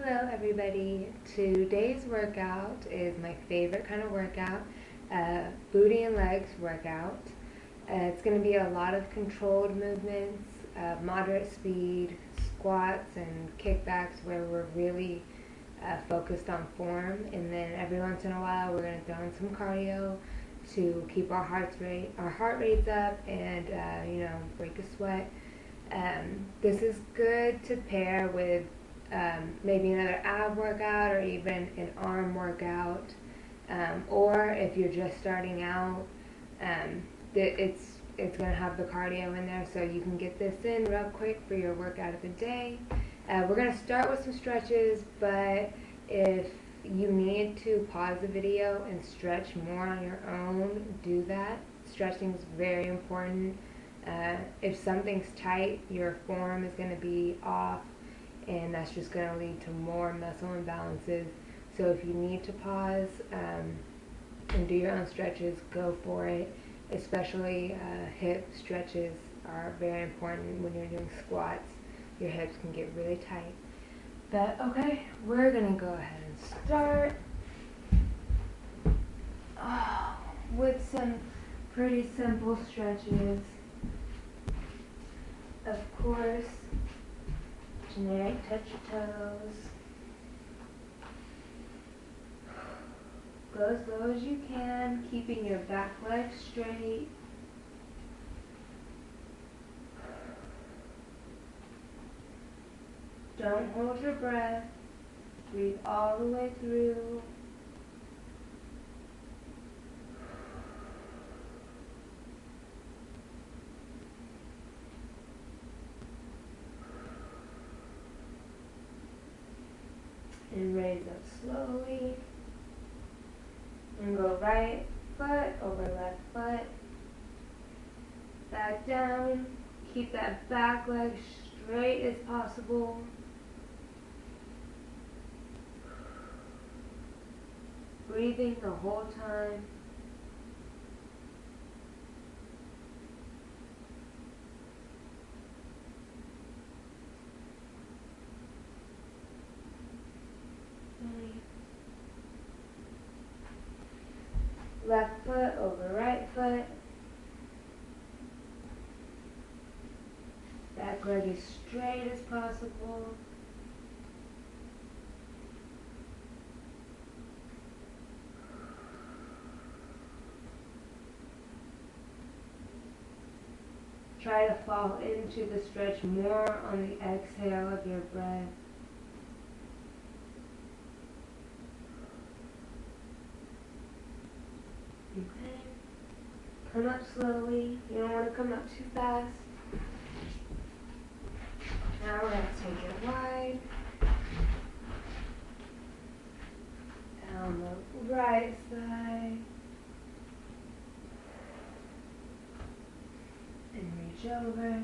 Hello everybody. Today's workout is my favorite kind of workout, booty and legs workout. It's going to be a lot of controlled movements, moderate speed, squats and kickbacks where we're really focused on form, and then every once in a while we're going to throw in some cardio to keep our heart rates up and break a sweat. This is good to pair with maybe another ab workout or even an arm workout, or if you're just starting out, it's going to have the cardio in there, so you can get this in real quick for your workout of the day. We're going to start with some stretches, but if you need to pause the video and stretch more on your own, do that. Stretching is very important. If something's tight, your form is going to be off, and that's just going to lead to more muscle imbalances. So if you need to pause and do your own stretches, go for it. Especially hip stretches are very important when you're doing squats. Your hips can get really tight. But okay, we're going to go ahead and start with some pretty simple stretches. Of course, generic touch your toes. Go as low as you can, keeping your back leg straight. Don't hold your breath. Breathe all the way through. And raise up slowly. And go right foot over left foot. Back down. Keep that back leg straight as possible. Breathing the whole time. Left foot over right foot. Back leg as straight as possible. Try to fall into the stretch more on the exhale of your breath. Okay. Come up slowly. You don't want to come up too fast. Now we're going to take it wide. Down the right side. And reach over.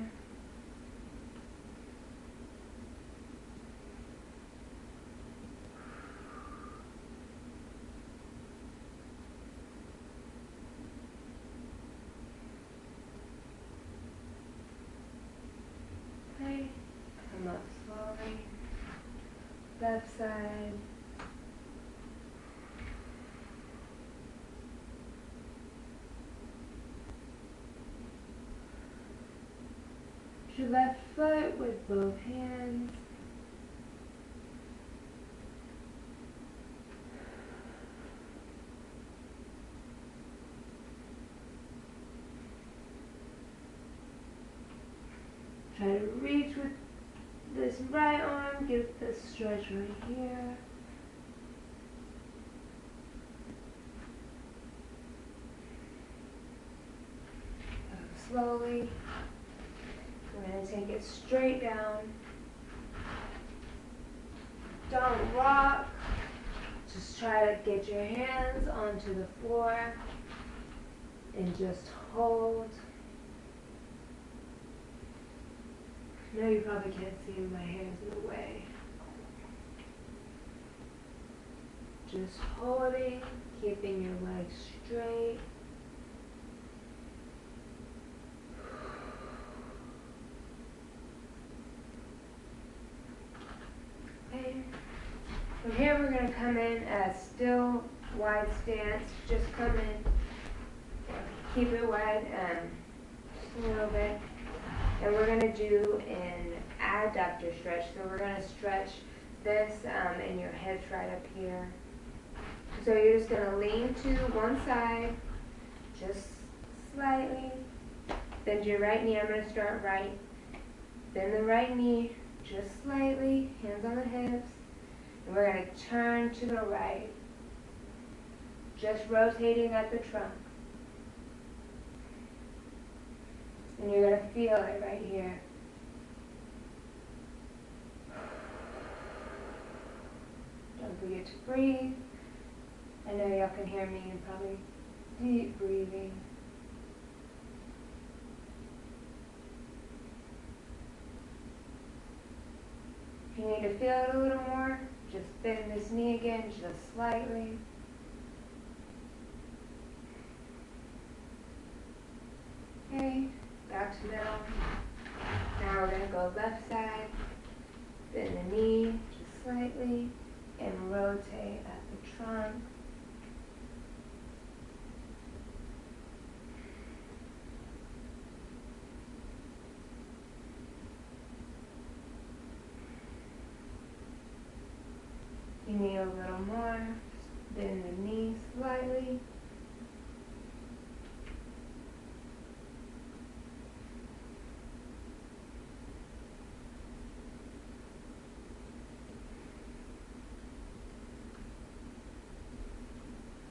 Okay, come up slowly. Left side. Your left foot with both hands. Try to reach with this right arm, get this stretch right here. Slowly. We're going to take it straight down. Don't rock. Just try to get your hands onto the floor and just hold. I know you probably can't see my hands in the way. Just holding, keeping your legs straight. Okay. From here we're going to come in a still wide stance. Just come in, keep it wide just a little bit. And we're going to do an adductor stretch. So we're going to stretch this and your hips right up here. So you're just going to lean to one side, just slightly. Bend your right knee. I'm going to start right. Bend the right knee just slightly, hands on the hips. And we're going to turn to the right, just rotating at the trunk. And you're going to feel it right here. Don't forget to breathe. I know y'all can hear me and probably deep breathing. If you need to feel it a little more, just bend this knee again, just slightly. Okay, back to middle. Now we're going to go left side, bend the knee just slightly, and rotate at the trunk. You need a little more. Bend the knee slightly.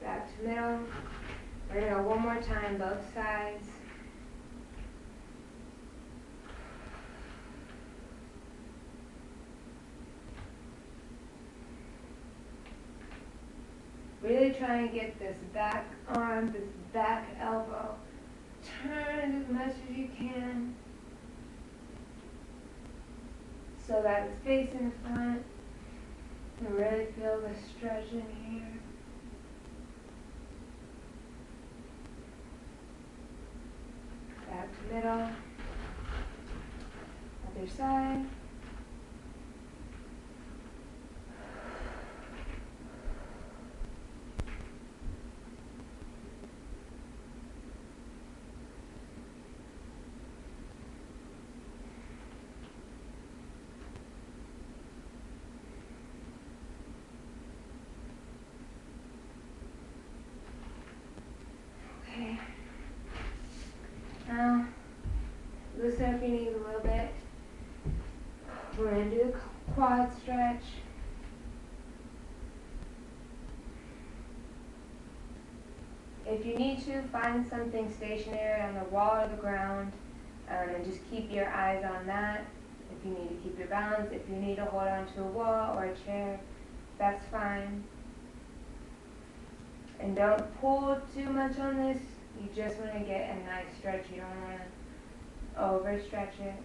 Back to middle. We're going to go one more time, both sides. Really try and get this back arm, this back elbow. Turn as much as you can so that it's facing the front. And really feel the stretch in here. Back to middle. Other side. Okay. Now, loosen up your knees a little bit. We're going to do a quad stretch. If you need to, find something stationary on the wall or the ground and just keep your eyes on that. If you need to keep your balance, if you need to hold on to a wall or a chair, that's fine. And don't pull too much on this. You just want to get a nice stretch. You don't want to overstretch it.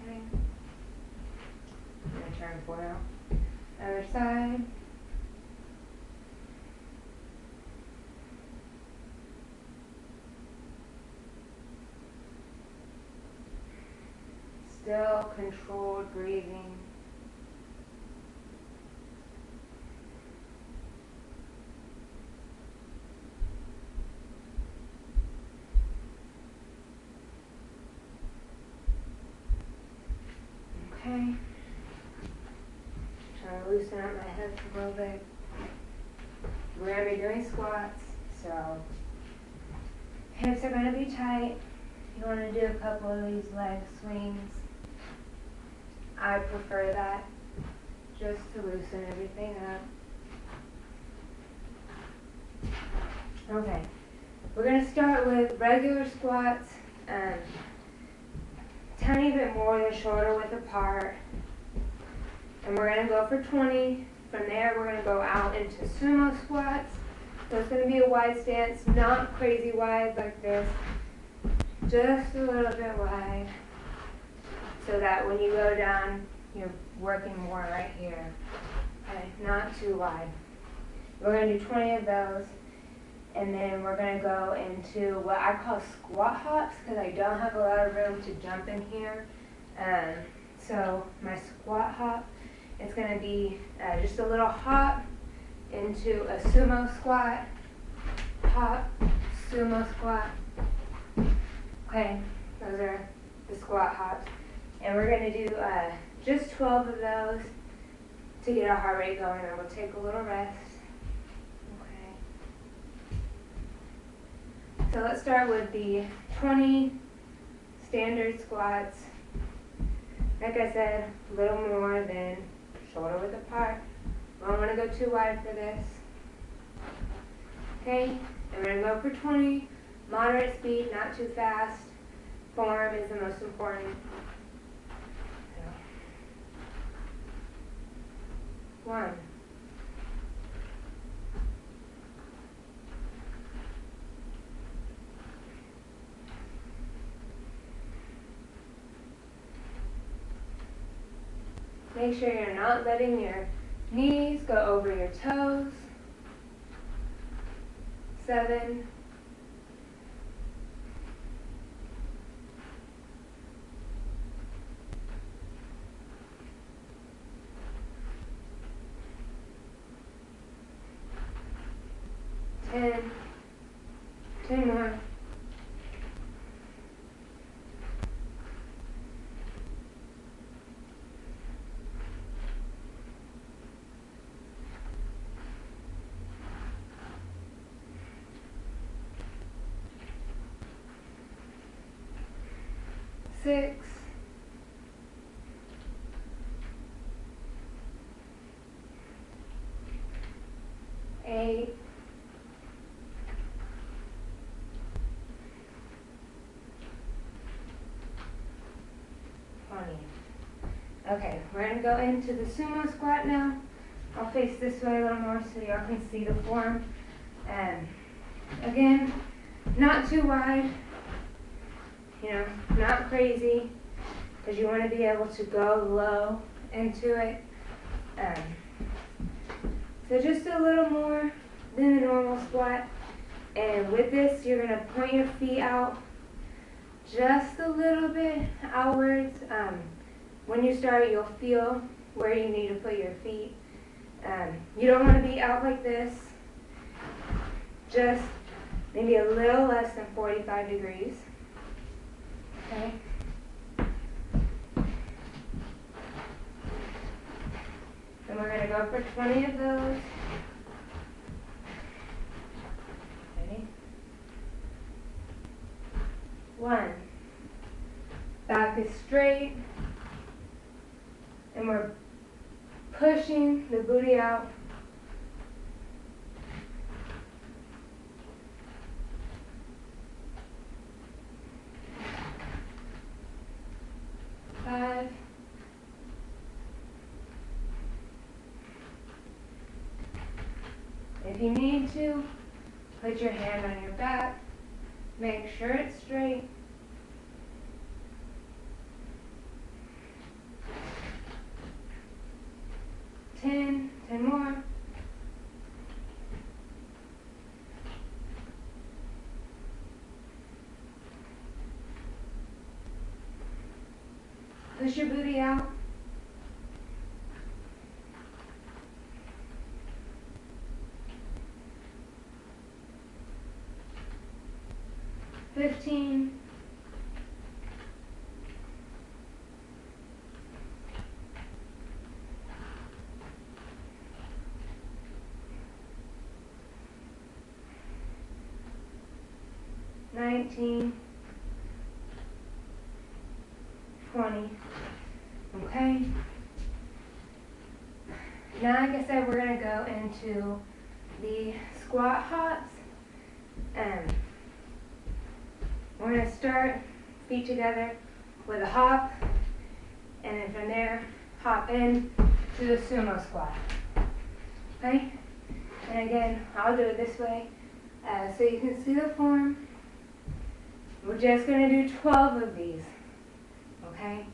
Okay. I'm going to turn for now. Other side. Still controlled breathing. Okay. Trying to loosen up my hips a little bit. We're going to be doing squats, so hips are going to be tight. You want to do a couple of these leg swings. I prefer that just to loosen everything up. Okay, we're going to start with regular squats, tiny bit more than shoulder width apart. And we're going to go for 20. From there, we're going to go out into sumo squats. So it's going to be a wide stance, not crazy wide like this, just a little bit wide, so that when you go down, you're working more right here. Okay, not too wide. We're going to do 20 of those, and then we're going to go into what I call squat hops, because I don't have a lot of room to jump in here. So my squat hop, it's going to be just a little hop into a sumo squat, hop, sumo squat. Okay, those are the squat hops. And we're going to do just 12 of those to get our heart rate going, and we'll take a little rest. Okay. So let's start with the 20 standard squats. Like I said, a little more than shoulder width apart. We don't want to go too wide for this. Okay, and we're going to go for 20. Moderate speed, not too fast. Form is the most important. So, 1. Make sure you're not letting your knees go over your toes. 7. 10. 10 more. 6. 8. 20. Okay, we're going to go into the sumo squat now. I'll face this way a little more so y'all can see the form. And again, not too wide, not crazy, because you want to be able to go low into it. So just a little more than the normal squat. And with this, you're going to point your feet out just a little bit outwards. When you start, you'll feel where you need to put your feet. You don't want to be out like this, just maybe a little less than 45 degrees. Okay. Then we're going to go for 20 of those. Ready? 1. Back is straight. And we're pushing the booty out. 5. 'If you need to, put your hand on your back. Make sure it's straight. 10 more. Push your booty out. 15. 19. 20. Okay. Now, like I said, we're going to go into the squat hops. We're going to start feet together with a hop, and then from there, hop in to the sumo squat. Okay? And again, I'll do it this way so you can see the form. We're just going to do 12 of these. Okay?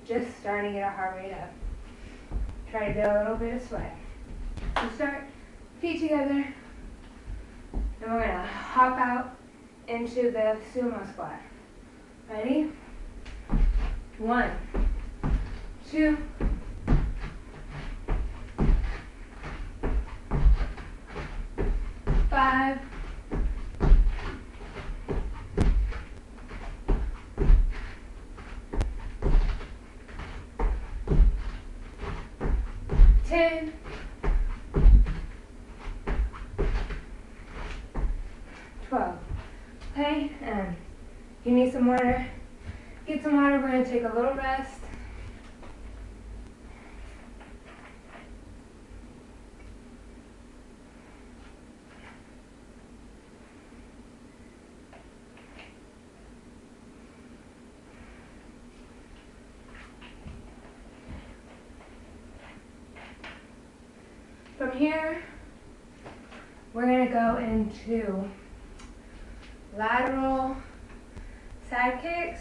Just starting to get our heart rate up. Try to get a little bit of sweat. So start feet together, and we're going to hop out into the sumo squat. Ready? 1, 2, 5, 10, 12. Okay, and if you need some water, get some water. We're going to take a little rest. From here, we're going to go into lateral side kicks,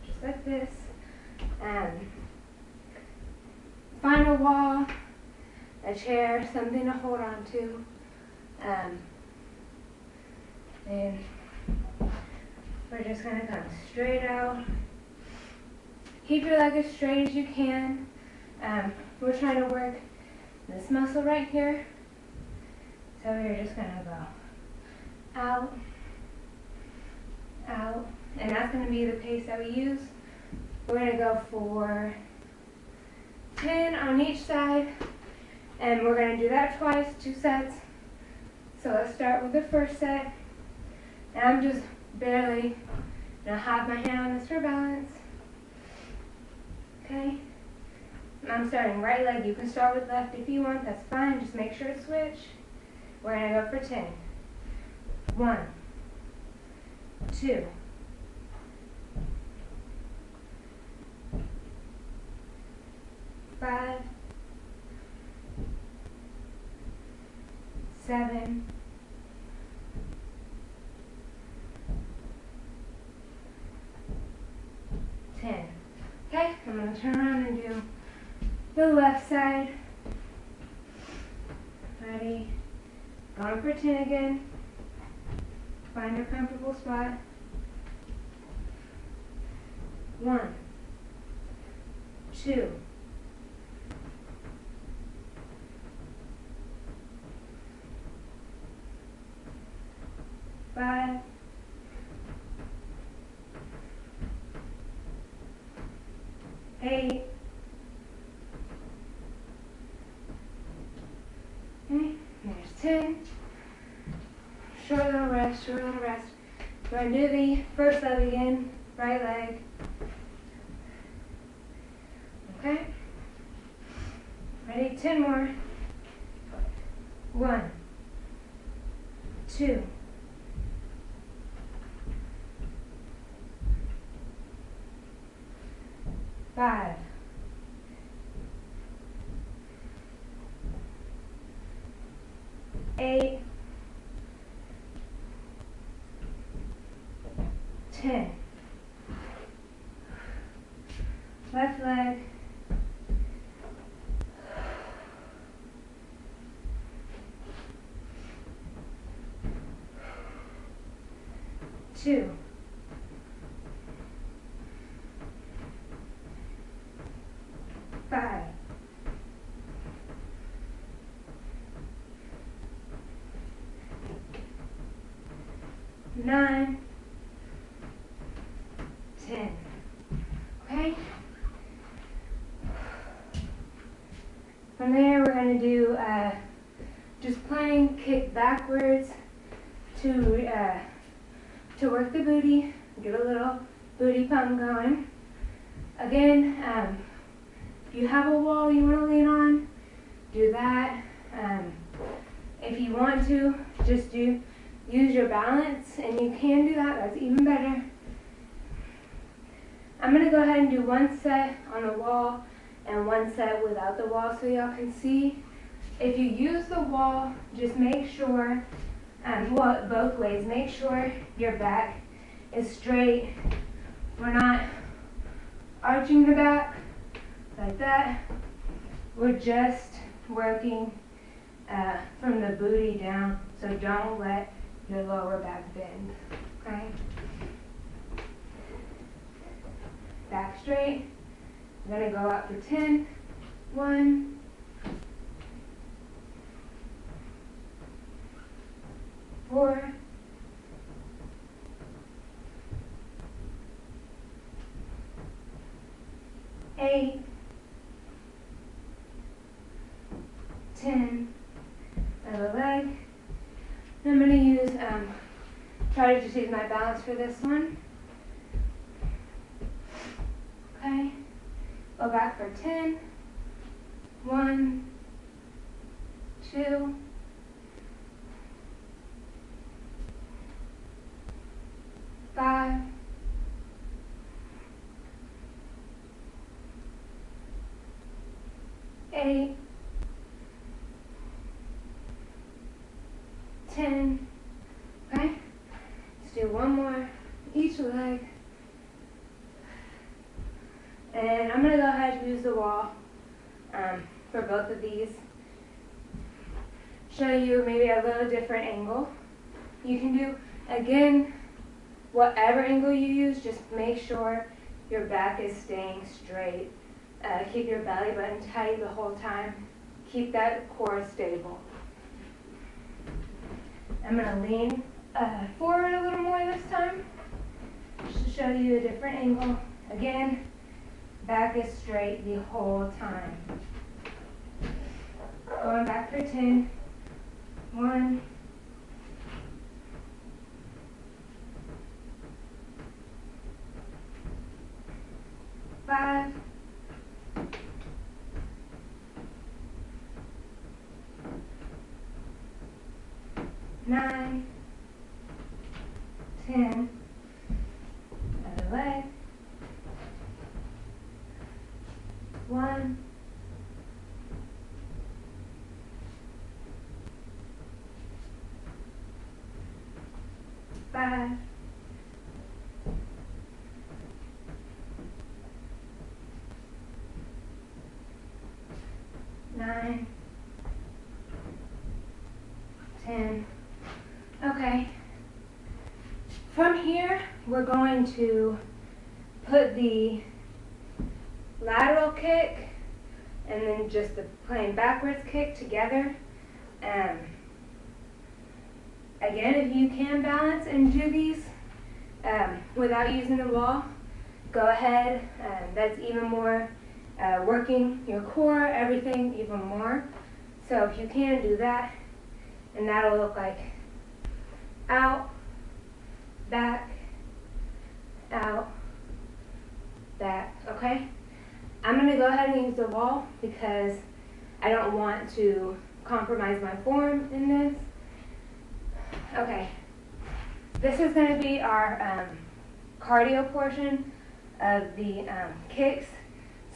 just like this, and find a wall, a chair, something to hold on to, and we're just going to come straight out. Keep your leg as straight as you can. We're trying to work this muscle right here, so we're just going to go out, out, and that's going to be the pace that we use. We're going to go for 10 on each side, and we're going to do that twice, 2 sets. So let's start with the first set, and I'm just barely going to have my hand on this for balance. Okay, and I'm starting right leg. You can start with left if you want, that's fine, just make sure to switch. We're going to go for 10. 1, 2, 5, 7, 10. Okay, I'm going to turn around and do the left side. Ready? Going for 10 again. Find a comfortable spot. 1, 2, 5, 8. Okay, there's 10. Short little rest, short little rest. We're going to do the first leg again, right leg. Okay? Ready? 10 more. 1, 2, 5, 8, 10. Left leg. 2, 5, 9, 10. Okay? From there, we're going to do just plank, kick backwards to work the booty, get a little booty pump going. Again, if you have a wall you want to lean on, do that. If you want to, just use your balance, and you can do that, that's even better. I'm going to go ahead and do one set on the wall and one set without the wall so y'all can see. If you use the wall, just make sure, well, both ways, make sure your back is straight. We're not arching the back like that. We're just working from the booty down, so don't let your lower back bend, okay? Back straight, I'm going to go out for 10. 1, 4, 8, 10. Other leg. And I'm going to use, try to just use my balance for this one. Okay. Go back for 10. 1, 2, 5, 8, 10. Okay, let's do one more each leg. And I'm going to go ahead and use the wall for both of these. Show you maybe a little different angle. You can do, again, whatever angle you use, just make sure your back is staying straight. Keep your belly button tight the whole time. Keep that core stable. I'm going to lean forward a little more this time, just to show you a different angle. Again, back is straight the whole time. Going back for 10. 1, 5, 9, 10. Other leg. 1, 5, 9, 10. Okay. From here, we're going to put the lateral kick and then just the plain backwards kick together. Again, if you can balance and do these without using the wall, go ahead. That's even more working your core, everything even more. So if you can do that, and that'll look like out, back, out, back, okay? I'm going to go ahead and use the wall because I don't want to compromise my form in this. Okay, this is going to be our cardio portion of the kicks.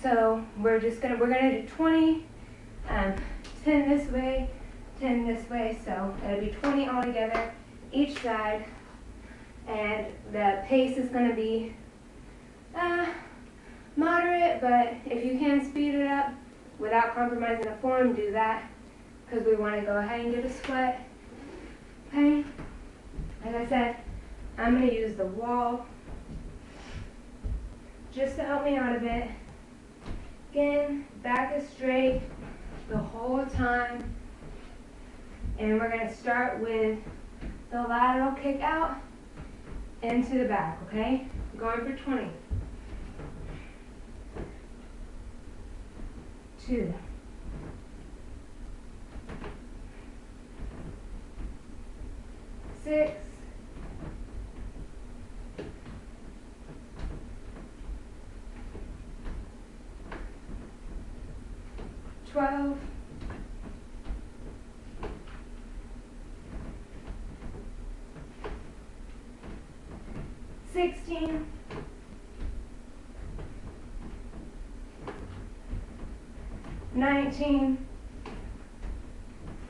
So we're going to do 20, 10 this way, 10 this way, so it'll be 20 altogether each side, and the pace is going to be moderate, but if you can speed it up without compromising the form, do that, because we want to go ahead and get a sweat. Okay, like I said, I'm going to use the wall just to help me out a bit. Again, back is straight the whole time. And we're going to start with the lateral kick out into the back, okay? Going for 20. 2. 6. 12. 16. 19.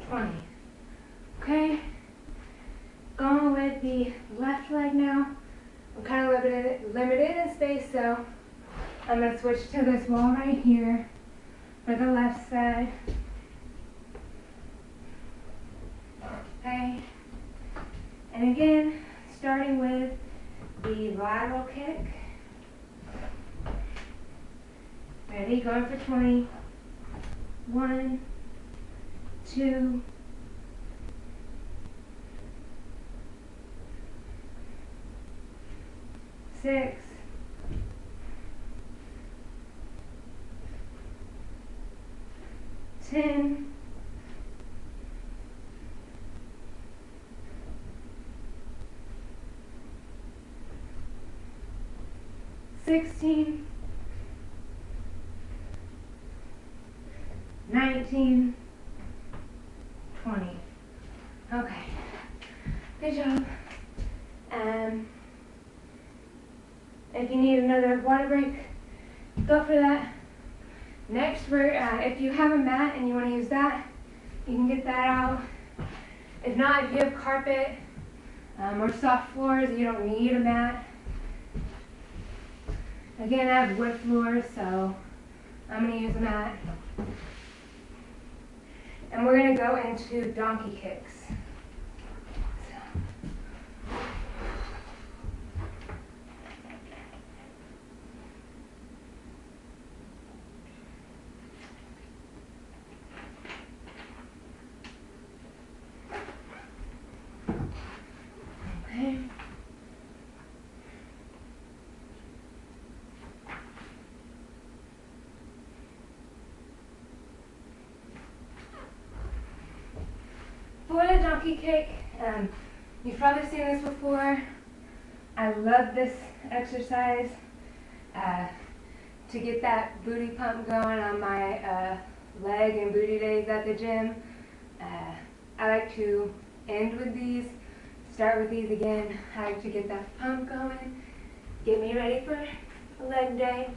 20. Okay, going with the left leg now. I'm kind of limited in space, so I'm going to switch to this wall right here for the left side. Okay, and again, starting with the lateral kick. We're Ready? Going for 20. 1, 2, 6, 10, 16, 19, 20. Okay, good job. If you need another water break, go for that. Next, if you have a mat and you want to use that, you can get that out. If not, if you have carpet or soft floors, you don't need a mat. Again, I have wood floors, so I'm going to use a mat. And we're going to go into donkey kicks. Okay. For the donkey kick, you've probably seen this before. I love this exercise to get that booty pump going on my leg and booty days at the gym. I like to end with these, start with these again. I like to get that pump going, get me ready for leg day.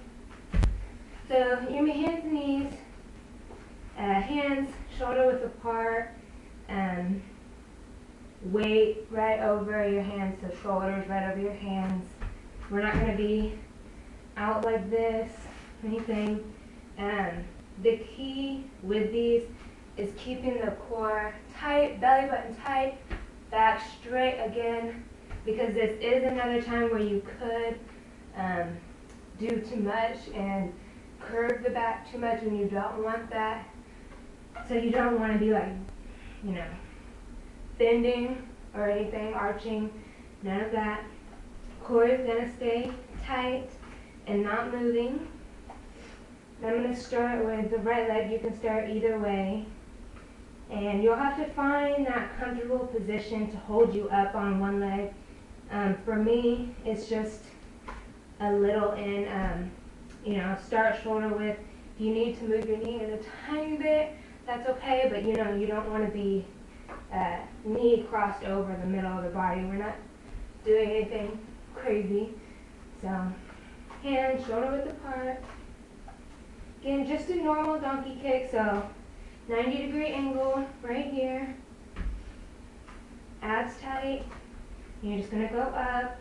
So you may hands and knees, hands shoulder width apart, weight right over your hands, so shoulders right over your hands. We're not going to be out like this, anything. The key with these is keeping the core tight, belly button tight, back straight again, because this is another time where you could do too much and curve the back too much, and you don't want that. So you don't want to be like, bending or anything, arching, none of that. Core is going to stay tight and not moving. I'm going to start with the right leg. You can start either way. And you'll have to find that comfortable position to hold you up on one leg. For me, it's just a little in, start shoulder width. If you need to move your knee in a tiny bit, that's okay, but you don't want to be knee crossed over the middle of the body. We're not doing anything crazy. So, hands shoulder width apart. Again, just a normal donkey kick, so 90-degree angle right here. Abs tight. You're just going to go up,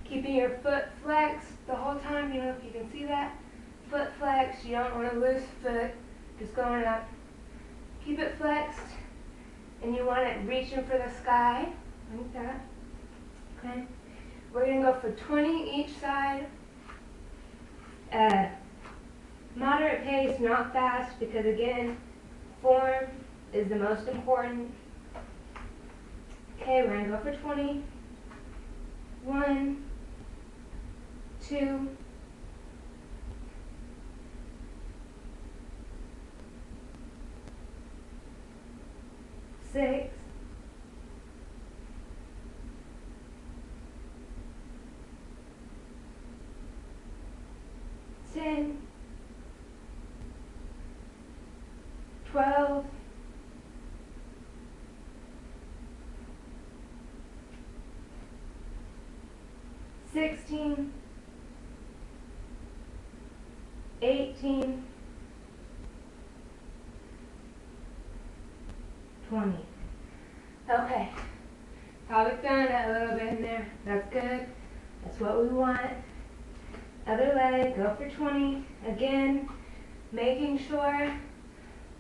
keeping your foot flexed the whole time. If you can see that. Foot flexed. You don't want to lose foot. Just going up. Keep it flexed. And you want it reaching for the sky, like that. Okay? We're going to go for 20 each side. Moderate pace, not fast, because again, form is the most important. Okay, we're going to go for 20. 1, 2, 6, 10, 12, 16, 18, 20. Okay, probably feeling that a little bit in there. That's good. That's what we want. Other leg, go for 20. Again, making sure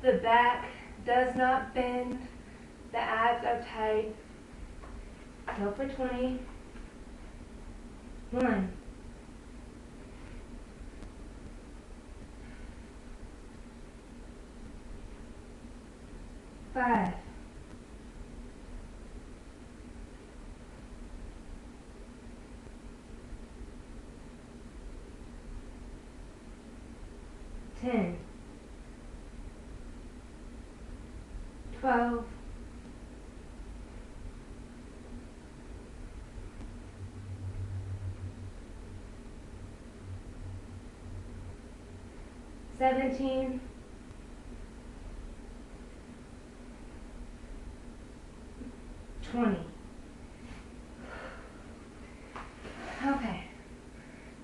the back does not bend. The abs are tight. Go for 20. 1, 5, 10, 12, 17, 20. Okay.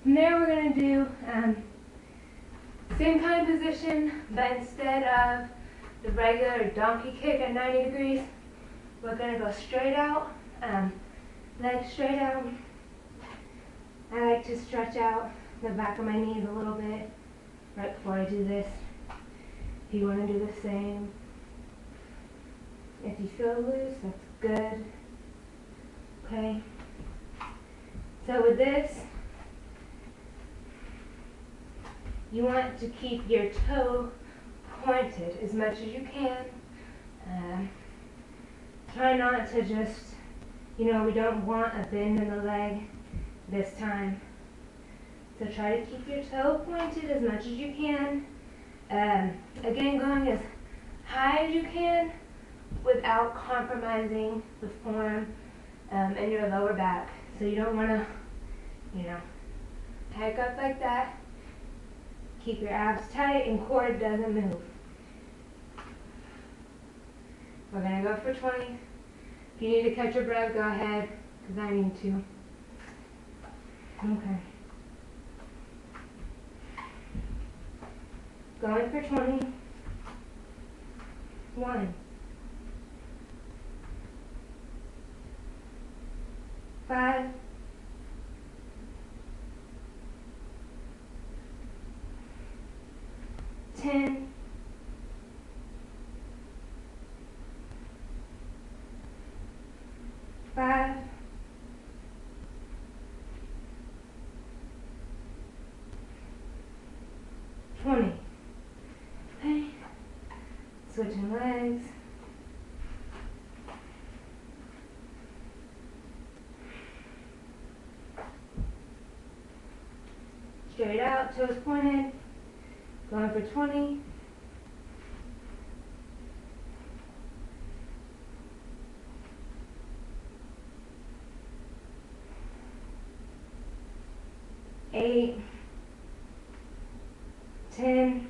From there we're going to do same kind of position, but instead of the regular donkey kick at 90 degrees, we're going to go straight out, legs straight out. I like to stretch out the back of my knees a little bit right before I do this. If you want to do the same. If you feel loose, that's good. Okay. So with this, you want to keep your toe pointed as much as you can. Try not to just, we don't want a bend in the leg this time. So try to keep your toe pointed as much as you can. Again, going as high as you can without compromising the form and your lower back. So you don't want to, hike up like that. Keep your abs tight and core doesn't move. We're going to go for 20. If you need to catch your breath, go ahead, because I need to. Okay. Going for 20. 1, 5, 10, 5, 20. Okay. Switching legs. Straight out, toes pointed. Going for 20. 8, 10,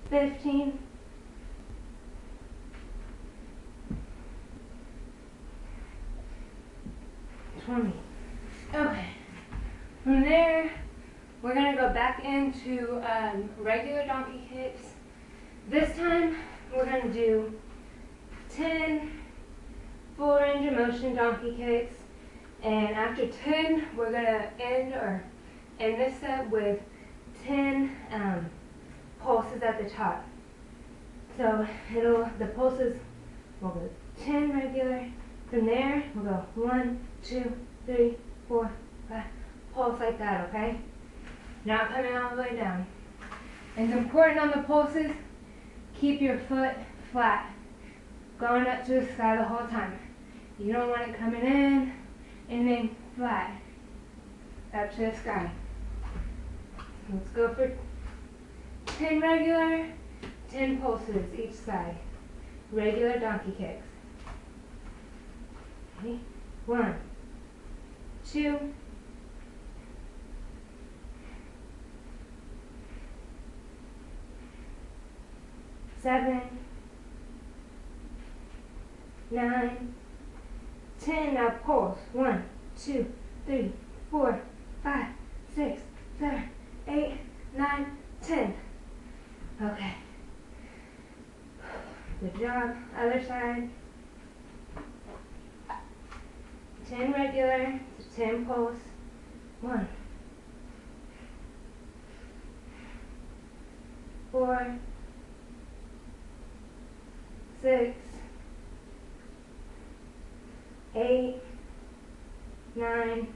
15, 20. Okay. From there, we're going to go back into regular donkey kicks. This time, we're going to do 10 full range of motion donkey kicks. And after 10, we're going to end this set with 10 pulses at the top. So the pulses will go 10 regular. From there, we'll go 1, 2, 3, 4, 5. Pulse like that, okay? Not coming all the way down. And it's important on the pulses, keep your foot flat, going up to the sky the whole time. You don't want it coming in and then flat, up to the sky. Let's go for 10 regular, 10 pulses each side. Regular donkey kicks. Okay. 1, 2, 7, 9, 10. Now pulse. 1, 2, 3, 4, 5, 6, 7, 8, 9, 10. Okay. Good job. Other side. 10 regular, 10 pulse. 1, 4, 6, 8, 9,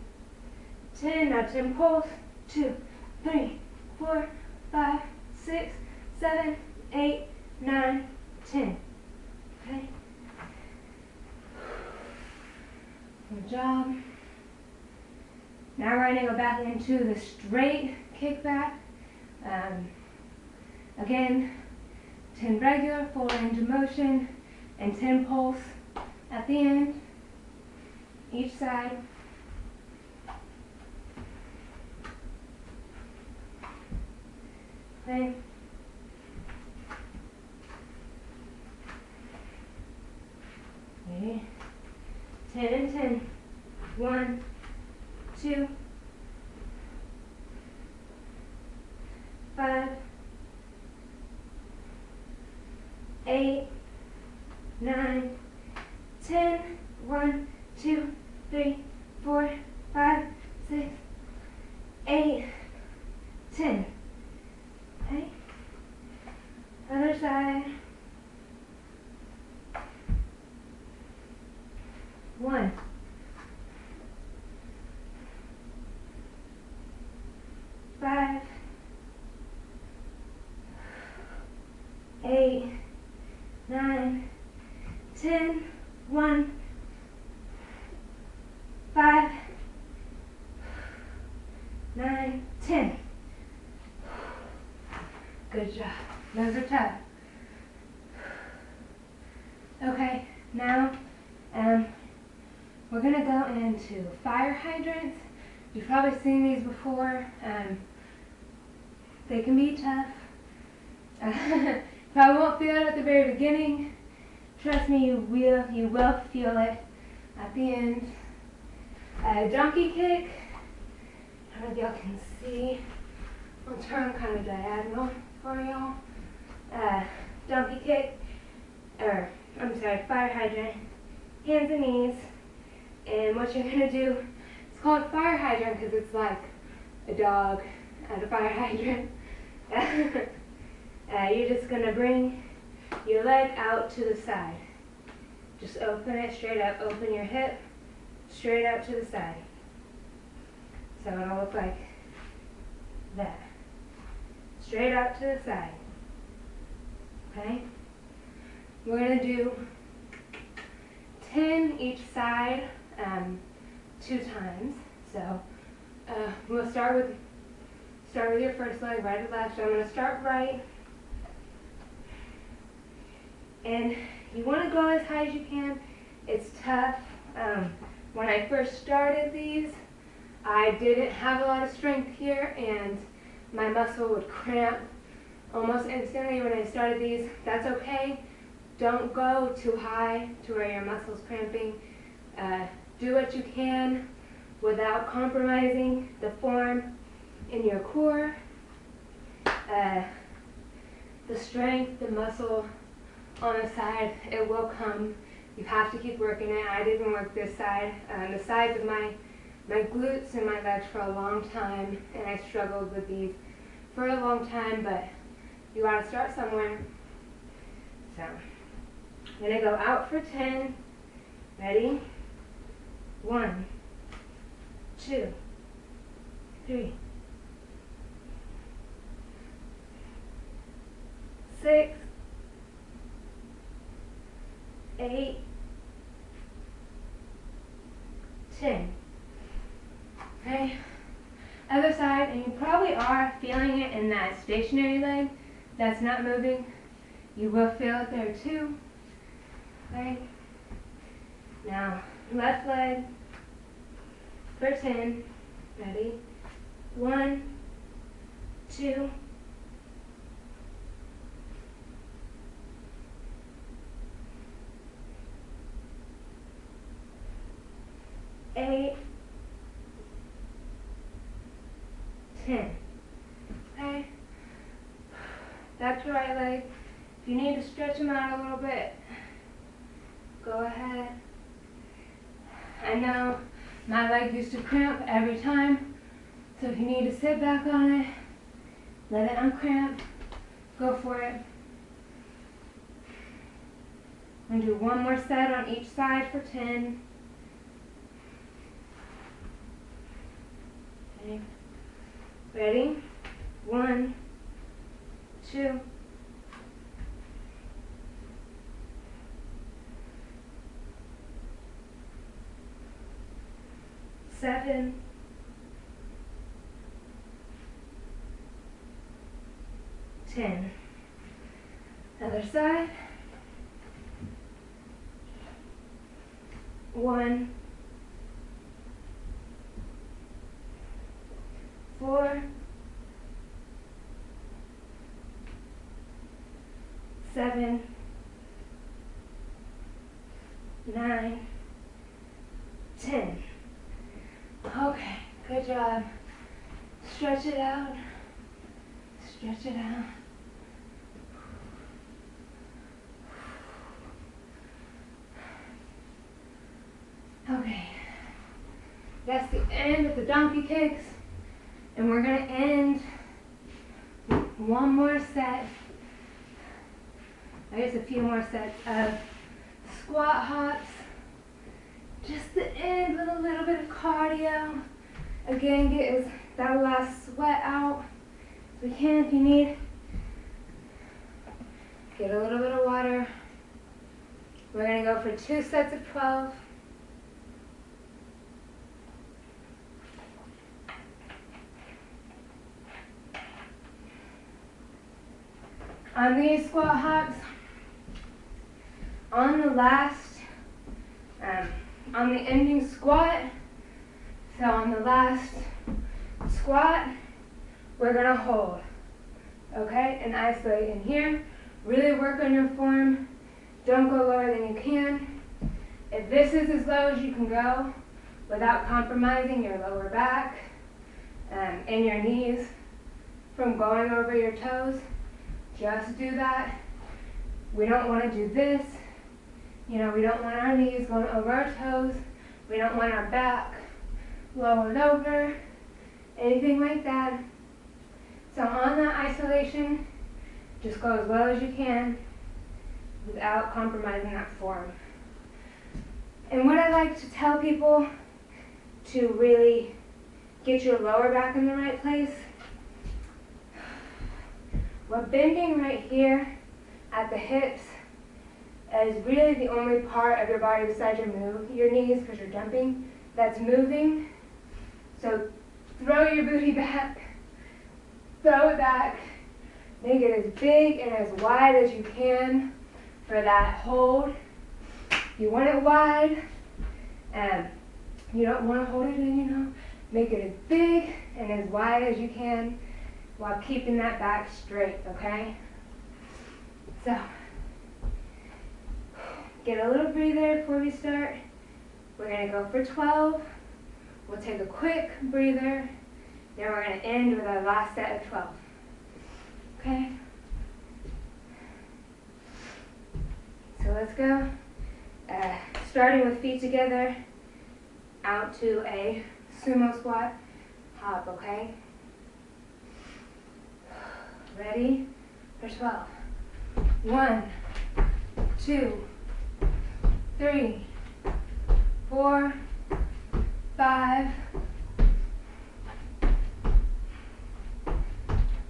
10. Now 10 pulse. 2, 3, 4, 5, 6, 7, 8, 9, 10. Okay? Good job. Now we're going to go back into the straight kickback. Again, 10 regular, 4 range of motion, and 10 pulse at the end, each side. Okay. Okay. 10 and 10. 1, 2, 5, 8, 9, 10. 1, 2, 3, 4, 5, 6, 8, 10. Okay. Other side. 1, 5, 8, 9, 10. 1, 5, 9, 10. Good job. Those are tough. Okay, now we're going to go into fire hydrants. You've probably seen these before. They can be tough. Probably won't feel it at the very beginning. Trust me, you will feel it at the end. Donkey kick. I don't know if y'all can see. I'll turn kind of diagonal for y'all. Donkey kick, fire hydrant, hands and knees. And what you're gonna do, it's called fire hydrant because it's like a dog at a fire hydrant. You're just gonna bring your leg out to the side. Just open it straight up, open your hip, straight out to the side. So it'll look like that. Straight out to the side. Okay? We're going to do 10 each side 2 times. So we'll start with your first leg, right or left. So I'm going to start right. And you want to go as high as you can. It's tough. When I first started these, I didn't have a lot of strength here, and my muscle would cramp almost instantly when I started these. That's okay. Don't go too high to where your muscle's cramping. Do what you can without compromising the form in your core. The strength, the muscle on the side, it will come. You have to keep working it. I didn't work this side. The sides of my glutes and my legs for a long time, and I struggled with these for a long time, but you gotta start somewhere. So, I'm gonna go out for 10. Ready? 1, 2, 3, 6, 8, 10. Okay, other side, and you probably are feeling it in that stationary leg that's not moving. You will feel it there too. Okay, now left leg for 10. Ready? 1, 2, 8, 10. Okay? That's your right leg. If you need to stretch them out a little bit, go ahead. I know my leg used to cramp every time, so if you need to sit back on it, let it uncramp, go for it. I'm going to do one more set on each side for 10. Okay. Ready? 1, 2, 7, 10. Other side. 1, 4, 7, 9, 10. Okay, good job. Stretch it out. Stretch it out. Okay, that's the end of the donkey kicks, and we're gonna end with one more set. I guess a few more sets of squat hops, just to end with a little bit of cardio. Again, get that last sweat out as we can. If you need, get a little bit of water. We're gonna go for 2 sets of 12. On these squat hops, on the ending squat, so on the last squat, we're gonna hold, okay, and isolate in here. Really work on your form. Don't go lower than you can. If this is as low as you can go without compromising your lower back and your knees from going over your toes, just do that. We don't want to do this. You know, we don't want our knees going over our toes. We don't want our back lowered over, anything like that. So on that isolation, just go as low as you can without compromising that form. And what I like to tell people to really get your lower back in the right place, we're bending right here at the hips is really the only part of your body besides your knees, because you're jumping, that's moving. So throw your booty back, throw it back, make it as big and as wide as you can for that hold. You want it wide, and you don't want to hold it in, you know. Make it as big and as wide as you can while keeping that back straight, okay? So, get a little breather before we start. We're going to go for 12. We'll take a quick breather. Then we're going to end with our last set of 12. Okay? So let's go. Starting with feet together, out to a sumo squat hop, okay? Ready? For 12. 1, 2, 3, 4, 5,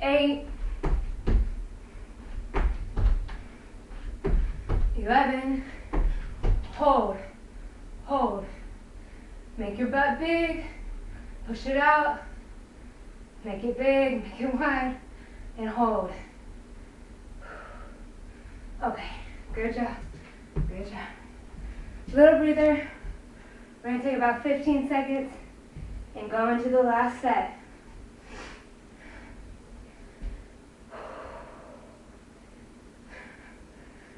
8, 11. Hold, hold. Make your butt big, push it out, make it big, make it wide, and hold. Okay, good job, good job. Little breather. We're going to take about 15 seconds and go into the last set.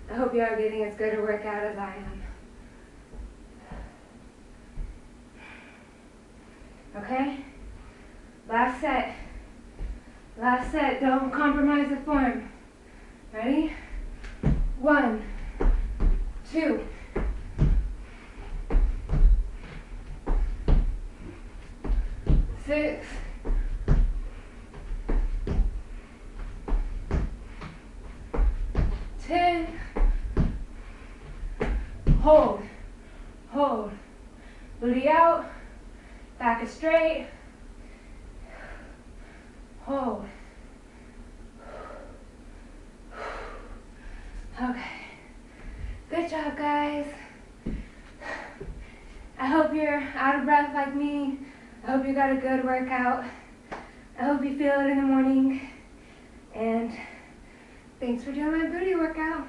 I hope you are getting as good a workout as I am. Okay? Last set. Last set. Don't compromise the form. Ready? 1, 2, 6, 10. Hold, hold. Booty out. Back is straight. Hold. job, guys. I hope you're out of breath like me. I hope you got a good workout. I hope you feel it in the morning. And thanks for doing my booty workout.